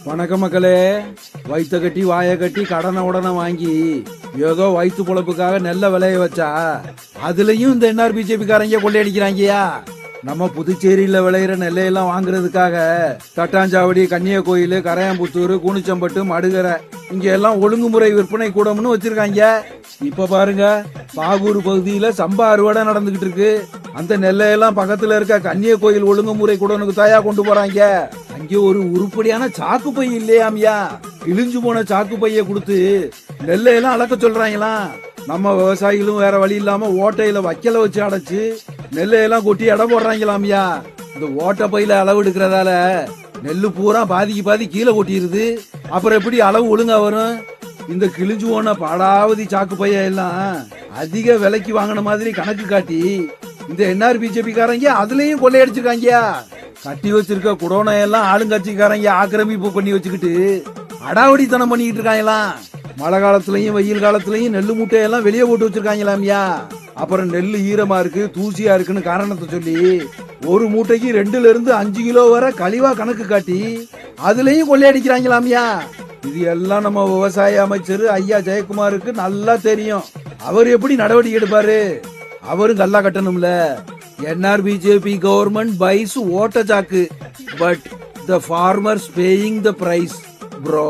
வணக்கம் மக்களே. வயிற்ற கட்டி வாயை கட்டி கடனை உடனே வாங்கி ஏதோ வயிற்று பொழப்புக்காக நெல்ல விளைய வச்சா அதுலயும் இந்த என்ஆர் பிஜேபி காரங்க கொள்ளையடிக்கிறாங்கயா. நம்ம புதுச்சேரியில விளையிற நெல்லையெல்லாம் வாங்குறதுக்காக தட்டாஞ்சாவடி, கன்னியகோயில், கரையாம்புத்தூர், கூனிச்சம்பட்டு, மடுகரை இங்க எல்லாம் ஒழுங்குமுறை விற்பனை கூடம்னு வச்சிருக்காங்க. இப்ப பாருங்க, பாகூர் பகுதியில சம்பா அறுவடை நடந்துகிட்டு இருக்கு. அந்த நெல்லையெல்லாம் பக்கத்துல இருக்க கன்னியகோயில் ஒழுங்குமுறை கூடனுக்கு தாயா கொண்டு போறாங்க. அங்கே ஒரு உருப்படியான சாக்கு பை இல்லையாமியா. கிழிஞ்சு போன சாக்கு பைய கொடுத்து நெல்லையெல்லாம் அளக்க சொல்றாங்களாம். நம்ம விவசாயிகளும் வேற வழி இல்லாம ஓட்டையில வைக்கல வச்சு அடைச்சு நெல்லையெல்லாம் கொட்டி எடை போடுறாங்களாமியா. இந்த ஓட்டை பையில அளவு எடுக்கிறதால நெல்லு பூரா பாதிக்கு பாதி கீழே கொட்டிடுது. அப்புறம் எப்படி அளவு ஒழுங்கா வரும்? இந்த கிழிஞ்சு போன பாடாவதி சாக்கு பைய எல்லாம் அதிக விலைக்கு வாங்கின மாதிரி கணக்கு காட்டி இந்த என்ஆர் பிஜேபி காரங்க அதுலயும் கொள்ளையடிச்சிருக்காங்க. கட்டி வச்சிருக்க குடோனை எல்லாம் ஆளுங்கட்சிக்காரங்க ஆக்கிரமிப்பு பண்ணி வச்சுக்கிட்டு அடாவடித்தனம் பண்ணிக்கிட்டு இருக்காங்களாம். மழை காலத்திலயும் வெயில் காலத்திலயும் நெல்லு மூட்டையெல்லாம் வெளியே போட்டு வச்சிருக்காங்களாமியா. அப்புறம் நெல்லு ஈரமா இருக்கு, தூசியா இருக்குன்னு காரணத்தை சொல்லி ஒரு மூட்டைக்கு 2 to 5 கிலோ வரை கழிவா கணக்கு காட்டி அதுலயும் கொள்ளையடிக்கிறாங்களாமியா. இது எல்லாம் நம்ம விவசாய அமைச்சர் ஐயா ஜெயக்குமாருக்கு நல்லா தெரியும். அவர் எப்படி நடவடிக்கை எடுப்பாரு? அவரும் கல்லா கட்டணும்ல. என்ஆர் பிஜேபி கவர்மெண்ட் பைஸ் ஓட்ட சாக்கு, but the farmers paying the price bro.